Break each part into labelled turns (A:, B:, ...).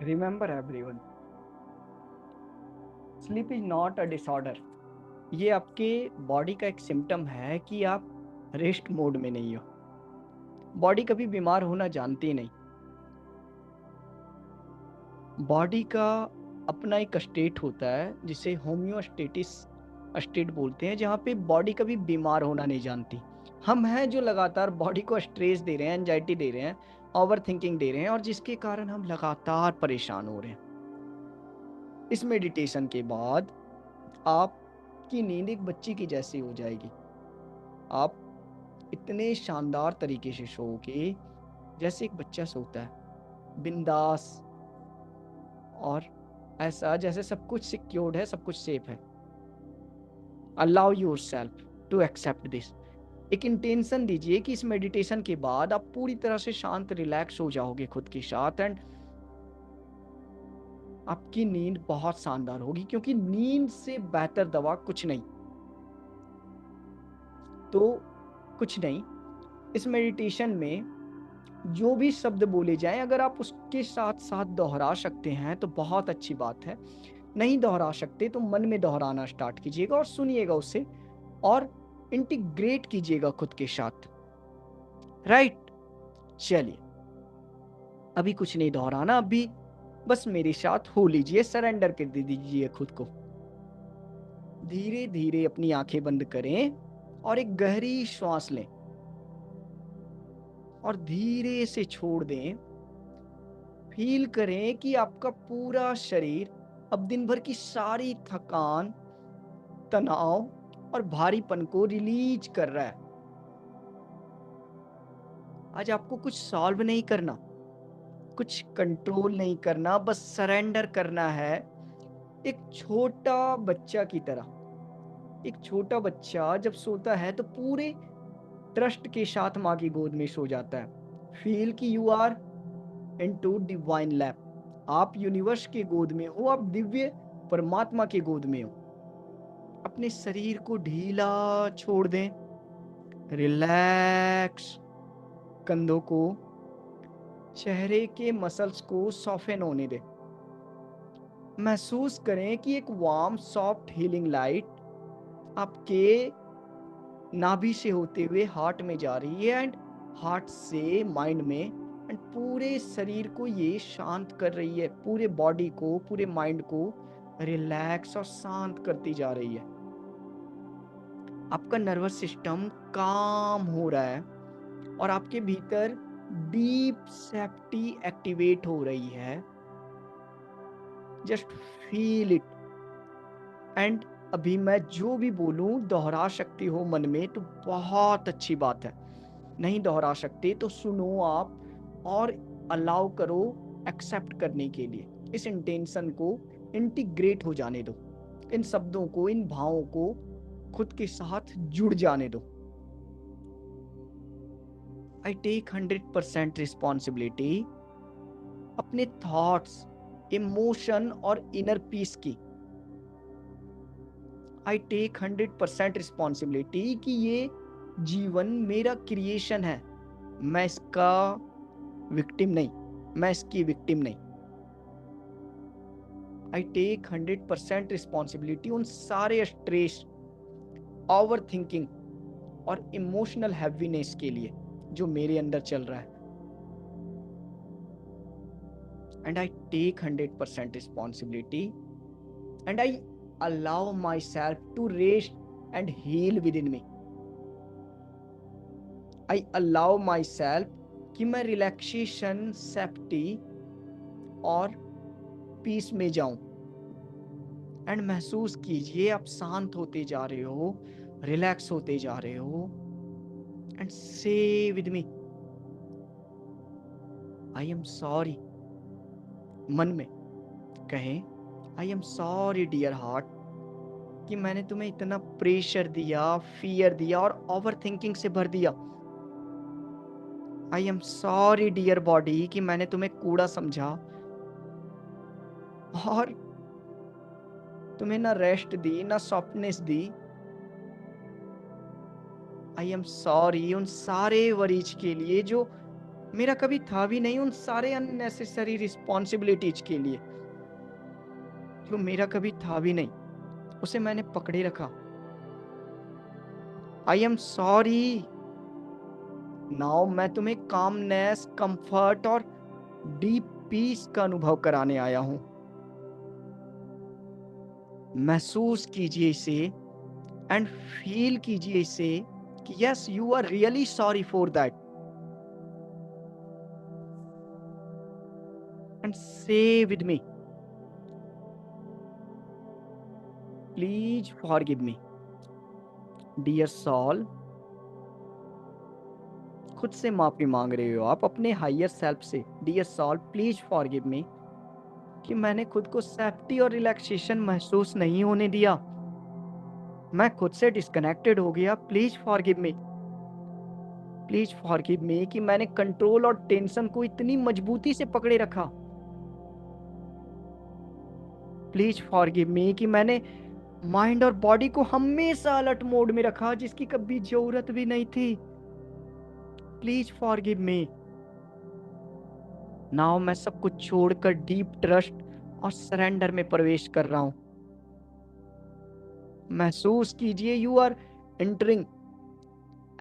A: Remember everyone, sleep is not a disorder. ये आपके body का एक सिम्टम है कि आप रेस्ट मोड में नहीं हो। बॉडी कभी बीमार होना जानती नहीं। बॉडी का अपना एक स्टेट होता है जिसे होम्योस्टेटिस स्टेट बोलते हैं, जहाँ पे बॉडी कभी बीमार होना नहीं जानती। हम हैं जो लगातार बॉडी को स्ट्रेस दे रहे हैं, एंजाइटी दे रहे हैं, ओवर थिंकिंग दे रहे हैं, और जिसके कारण हम लगातार परेशान हो रहे हैं। इस मेडिटेशन के बाद आपकी नींद एक बच्ची की जैसी हो जाएगी। आप इतने शानदार तरीके से सोओगे जैसे एक बच्चा सोता है, बिंदास, और ऐसा जैसे सब कुछ सिक्योर्ड है, सब कुछ सेफ है। Allow yourself to accept this. एक इंटेंशन दीजिए कि इस मेडिटेशन के बाद आप पूरी तरह से शांत, रिलैक्स हो जाओगे खुद के साथ, एंड आपकी नींद बहुत शानदार होगी, क्योंकि नींद से बेहतर दवा कुछ नहीं। तो कुछ नहीं, इस मेडिटेशन में जो भी शब्द बोले जाएं, अगर आप उसके साथ साथ दोहरा सकते हैं तो बहुत अच्छी बात है। नहीं दोहरा सकते तो मन में दोहराना स्टार्ट कीजिएगा और सुनिएगा उसे, और इंटीग्रेट कीजिएगा खुद के साथ। राइट? चलिए, अभी कुछ नहीं दोहराना, अभी बस मेरे साथ हो लीजिए, सरेंडर कर दे दीजिए खुद को। धीरे धीरे अपनी आंखें बंद करें और एक गहरी श्वास लें और धीरे से छोड़ दें। फील करें कि आपका पूरा शरीर अब दिन भर की सारी थकान, तनाव और भारीपन को रिलीज कर रहा है। आज आपको कुछ सॉल्व नहीं करना, कुछ कंट्रोल नहीं करना, बस सरेंडर करना है। एक छोटा बच्चा की तरह। एक छोटा बच्चा जब सोता है तो पूरे ट्रस्ट के साथ माँ की गोद में सो जाता है। फील कि you are into divine lap. आप यूनिवर्स के गोद में हो, आप दिव्य परमात्मा के गोद में हो। अपने शरीर को ढीला छोड़ दें, रिलैक्स। कंधों को, चेहरे के मसल्स को सॉफ्टन होने दें। महसूस करें कि एक वार्म सॉफ्ट हीलिंग लाइट आपके नाभि से होते हुए हार्ट में जा रही है, एंड हार्ट से माइंड में, एंड पूरे शरीर को ये शांत कर रही है। पूरे बॉडी को, पूरे माइंड को रिलैक्स और शांत करती जा रही है। आपका नर्वस सिस्टम काम हो रहा है और आपके भीतर डीप सेफ्टी एक्टिवेट हो रही है। Just feel it. एंड अभी मैं जो भी बोलूं दोहरा सकती हो मन में तो बहुत अच्छी बात है। नहीं दोहरा सकते तो सुनो आप, और अलाउ करो एक्सेप्ट करने के लिए। इस इंटेंशन को इंटीग्रेट हो जाने दो, इन शब्दों को, इन भावों को खुद के साथ जुड़ जाने दो। आई टेक 100% रिस्पॉन्सिबिलिटी अपने थॉट्स, इमोशन और इनर पीस की। आई टेक 100% रिस्पॉन्सिबिलिटी कि ये जीवन मेरा क्रिएशन है। मैं इसका विक्टिम नहीं, मैं इसकी विक्टिम नहीं। आई टेक 100% रिस्पॉन्सिबिलिटी उन सारे स्ट्रेस, ओवर थिंकिंग और इमोशनल हैवीनेस के लिए जो मेरे अंदर चल रहा है। And I take 100% responsibility, and I allow myself to rest and heal within me. I allow myself कि मैं रिलैक्सेशन, सेफ्टी और पीस में जाऊं। एंड महसूस कीजिए आप शांत होते जा रहे हो, रिलैक्स होते जा रहे हो। And say with me, I am sorry. मन में कहें, I am sorry dear heart, कि मैंने तुम्हें इतना प्रेशर दिया, फियर दिया और ओवर थिंकिंग से भर दिया। I am sorry dear body, कि मैंने तुम्हें कूड़ा समझा और तुम्हें ना रेस्ट दी, ना softness the. I am sorry उन सारे वरीज के लिए जो मेरा कभी था भी नहीं उन सारे अननेसेसरी रिस्पॉन्सिबिलिटीज के लिए, जो मेरा कभी था भी नहीं, उसे मैंने पकड़े रखा। आई एम सॉरी। नाउ मैं तुम्हें कामनेस, कंफर्ट और डीप पीस का अनुभव कराने आया हूं। महसूस कीजिए इसे एंड फील कीजिए इसे कि yes, you are really sorry for that, and say with me, please forgive me. Dear soul, खुद से माफी मांग रहे हो आप अपने हायर सेल्फ से। Dear soul, please forgive me कि मैंने खुद को सेफ्टी और रिलैक्सेशन महसूस नहीं होने दिया। मैं खुद से डिस्कनेक्टेड हो गया। Please forgive me, please forgive me कि मैंने कंट्रोल और टेंशन को इतनी मजबूती से पकड़े रखा। प्लीज फॉरगिव मी कि मैंने माइंड और बॉडी को हमेशा अलर्ट मोड में रखा, जिसकी कभी जरूरत भी नहीं थी। Please forgive me. नाउ मैं सब कुछ छोड़कर डीप ट्रस्ट और सरेंडर में प्रवेश कर रहा हूं। महसूस कीजिए you are entering,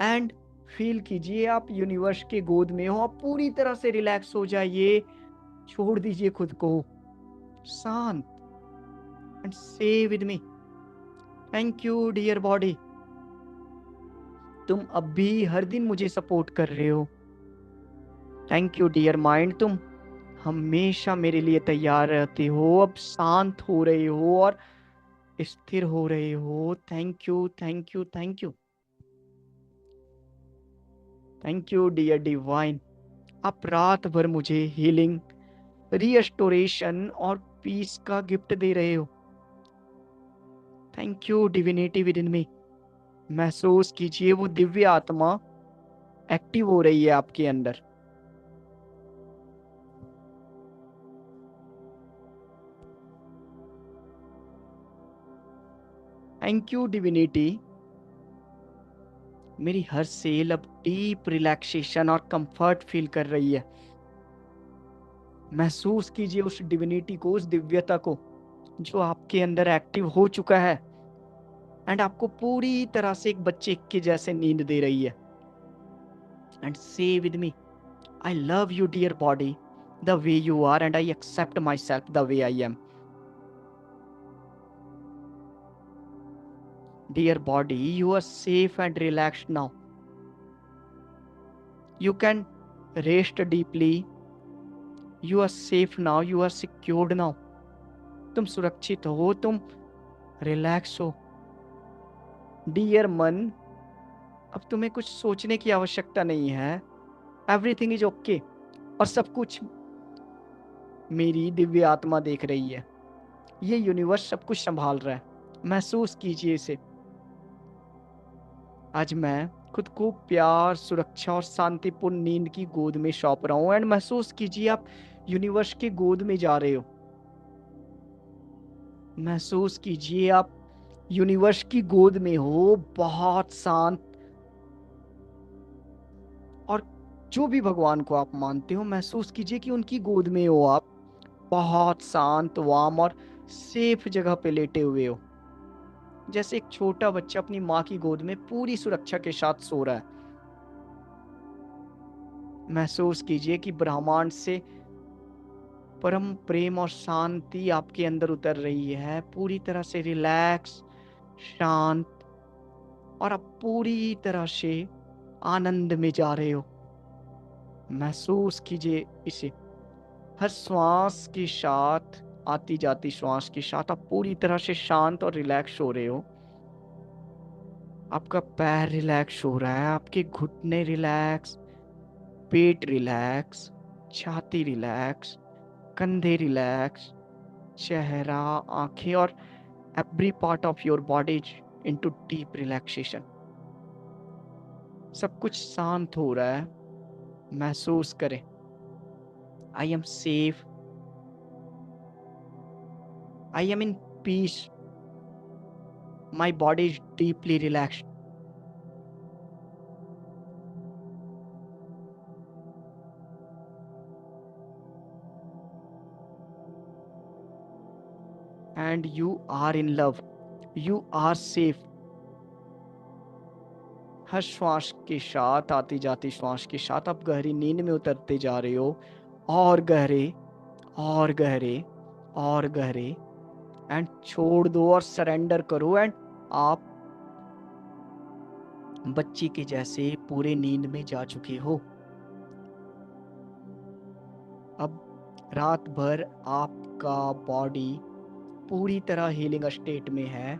A: and feel कीजिए आप यूनिवर्स के गोद में हो। आप पूरी तरह से रिलैक्स हो जाइए, छोड़ दीजिए खुद को शांत, and say with me, thank you dear body, तुम अब भी हर दिन मुझे सपोर्ट कर रहे हो। थैंक यू डियर माइंड, तुम हमेशा मेरे लिए तैयार रहते हो। अब शांत हो रहे हो और स्थिर हो रहे हो। Thank you, thank you, thank you, thank you dear divine. आप रात भर मुझे हीलिंग, रीएस्टोरेशन और पीस का गिफ्ट दे रहे हो। Thank you divinity within me. महसूस कीजिए वो दिव्य आत्मा एक्टिव हो रही है आपके अंदर। Thank you divinity. मेरी हर सेल अब डीप रिलैक्सेशन और कंफर्ट फील कर रही है। महसूस कीजिए उस डिविनिटी को, उस दिव्यता को जो आपके अंदर एक्टिव हो चुका है, एंड आपको पूरी तरह से एक बच्चे के जैसे नींद दे रही है। And say with me, I love you dear body the way you are, and I accept myself the way I am. Dear body, you are safe and relaxed now. You can rest deeply. You are safe now, you are secured now. तुम सुरक्षित हो, तुम relax हो। Dear मन, अब तुम्हें कुछ सोचने की आवश्यकता नहीं है। एवरीथिंग इज ओके, और सब कुछ मेरी दिव्य आत्मा देख रही है। ये यूनिवर्स सब कुछ संभाल रहा है। महसूस कीजिए इसे। आज मैं खुद को प्यार, सुरक्षा और शांतिपूर्ण नींद की गोद में सौंप रहा हूं। एंड महसूस कीजिए आप यूनिवर्स के गोद में जा रहे हो। महसूस कीजिए आप यूनिवर्स की गोद में हो, बहुत शांत। और जो भी भगवान को आप मानते हो, महसूस कीजिए कि उनकी गोद में हो आप, बहुत शांत, वार्म और सेफ जगह पे लेटे हुए हो, जैसे एक छोटा बच्चा अपनी माँ की गोद में पूरी सुरक्षा के साथ सो रहा है। महसूस कीजिए कि ब्रह्मांड से परम प्रेम और शांति आपके अंदर उतर रही है, पूरी तरह से रिलैक्स, शांत, और आप पूरी तरह से आनंद में जा रहे हो। महसूस कीजिए इसे। हर श्वास के साथ, आती जाती श्वास के साथ आप पूरी तरह से शांत और रिलैक्स हो रहे हो। आपका पैर रिलैक्स हो रहा है, आपके घुटने रिलैक्स, पेट रिलैक्स, छाती रिलैक्स, कंधे रिलैक्स, चेहरा, आंखें और every part of your body into deep relaxation. सब कुछ शांत हो रहा है। महसूस करें, I am safe, I am in peace, my body is deeply relaxed. And you are in love, you are safe. हर श्वास के साथ, आती जाती श्वास के साथ आप गहरी नींद में उतरते जा रहे हो, और गहरे और गहरे और गहरे। एंड छोड़ दो और सरेंडर करो, एंड आप बच्ची के जैसे पूरे नींद में जा चुके हो। अब रात भर आपका बॉडी पूरी तरह हीलिंग स्टेट में है।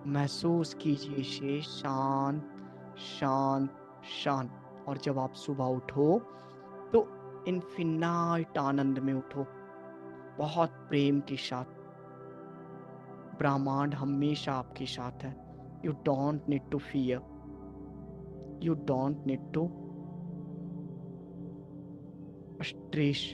A: महसूस कीजिए इसे शांत शांत शांत। और जब आप सुबह उठो तो इनफिनाइट आनंद में उठो, बहुत प्रेम के साथ। ब्रह्मांड हमेशा आपके साथ है। You don't need to fear, you don't need to stress.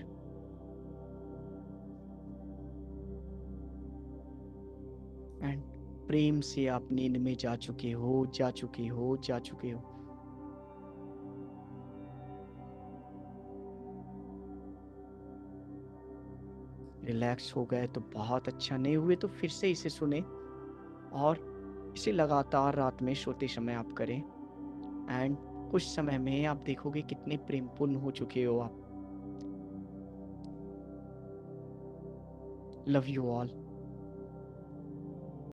A: And प्रेम से आप नींद में जा चुके हो, जा चुके हो, जा चुके हो। रिलैक्स हो गए तो बहुत अच्छा, नहीं हुए तो फिर से इसे सुने, और इसे लगातार रात में सोते समय आप करें। एंड कुछ समय में आप देखोगे कितने प्रेमपूर्ण हो चुके हो आप। Love you all.